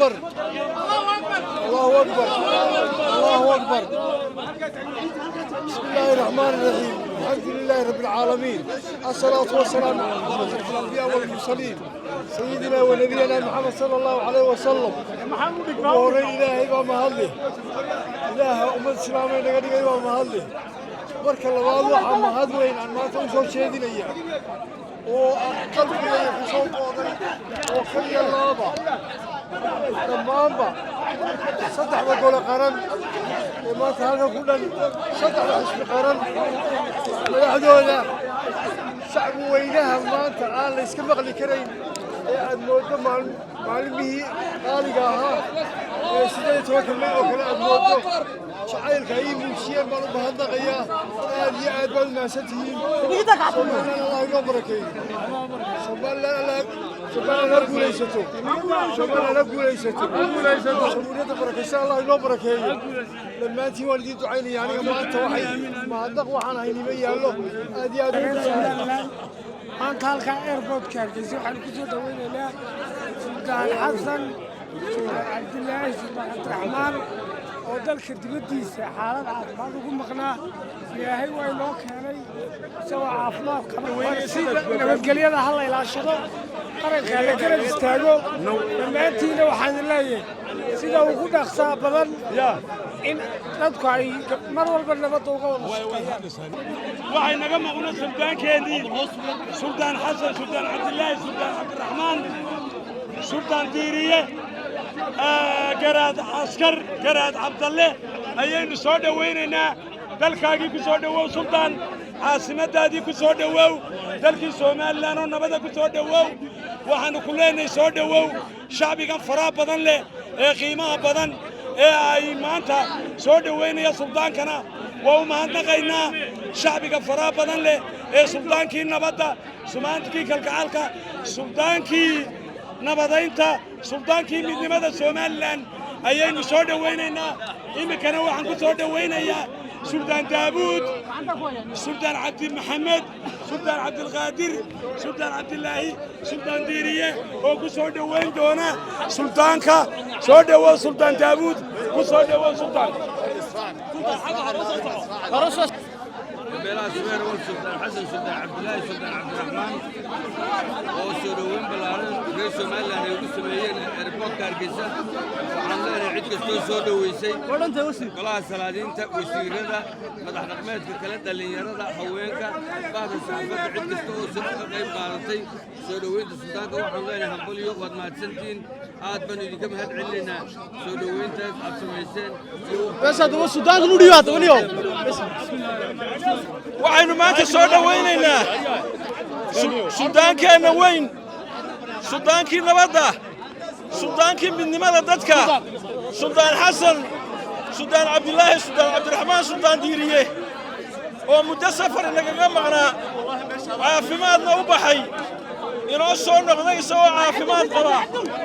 أكبر الله أكبر الله أكبر. بسم الله الرحمن الرحيم، الحمد لله رب العالمين، الصلاة والسلام على أشرف الأنبياء والمرسلين سيدنا ونبينا محمد صلى الله عليه وسلم. وهوري إلهي بمهله إله أمة الإسلامية نقدر بمهله marka labaad waxa mahad weyn aan maanta u soo jeedinaya oo qalbigayga ku soo qooday oo kaliya laaba dhammaanba saddexda gole qaran ee maanta halka ku dhan saddexda xisbi qaran madaxdooda shacbi weynaha maanta aan la iska maqli karayn ee aad moodo maalimihii qaaliga ahaa ee 18 May oo kale aad moodo شعيرك هي موسيقى ما بهدقيا هذه أدبل ما ستهين الله يبارك سبحان الله سبحان الله قوليسته سبحان الله قوليسته سبحان الله الله يبارك لما أنت والدي عيني يعني ما أنت وحي ما هدق وحنا هيني بيا له هذه أدبل أنت هالك إيربود كاركيز وحنا كذا دوينا لا سلطان حسن سلطان عبد الله سلطان عبد الرحمن ودلك دبديسة حالات عافماد ugu maqnaa ilaahay way loo keenay soo caafimaad qaba nabadgelyada hal la ilaashado qaranka la garab istaago dhammaantiina waxaan leeyahay sida ugu dhaqsaa badan in dadku ay mar walba nabad uga wada shaqeeyaan waxay naga maqnaa suldaankeedii suldaan xasan suldaan cabdilaahi suldaan cabdiraxmaan suldaan diiriye garaad askar garaad cabdalle ayaynu soo dhawaynaynaa dalkaagii ku soo dhawow sultaan caasimadaadii ku soo dhawow dalkii Soomaaliland oo nabada ku soo dhawow waxaanu ku leenahay soo dhawow shacbigan faraha badan leh ee qiimaha badan ee ay maanta soo dhawaynaya sultaankana waa u mahadnaqaynaa shacbiga faraha badan leh ee sultaankii nabadda sumaankii kalgacalka sultaankii nabadaynta sultaankii midnimada Soomaaliland ayaynu soo dhawaynaynaa imikana waxaan ku soo dhawaynayaa سلطان داوود سلطان عبد محمد سلطان عبد القادر سلطان عبد الله سلطان ديريه oo ku soo dhaweyn doona sultaanka soo dhawo سلطان داوود ku soo dhawo sultaan بلا سوير والسلطان حسن سلطان عبد الله سلطان عبد الرحمن وسلوين بلارن رئيس مالنا يقسمين ريبورت كارجيسا وعندنا عيد كستو سودو ويسي كلا سلادين وسيردا مدح رقمات كلا اللي يردا حوينكا بعد السنه عيد كستو سودو قيب قادتي سودوين السلطان وحنا هنقوليو قد ما سنتين عاد بنو دي كم هاد علينا سودوين تاع ابسميسين بس هذا السودان نوديات اليوم waxaynu maanta soo dhawaynaynaa suldaankeena weyn suldaankii nabadda suldaankii midnimada dadka suldaan xasan suldaan cabdilaahi suldaan cabdiraxmaan suldaan diiriye oo muddo safar nagaga maqnaa caafimaadna u baxay inoo soo noqday isagoo caafimaad qaba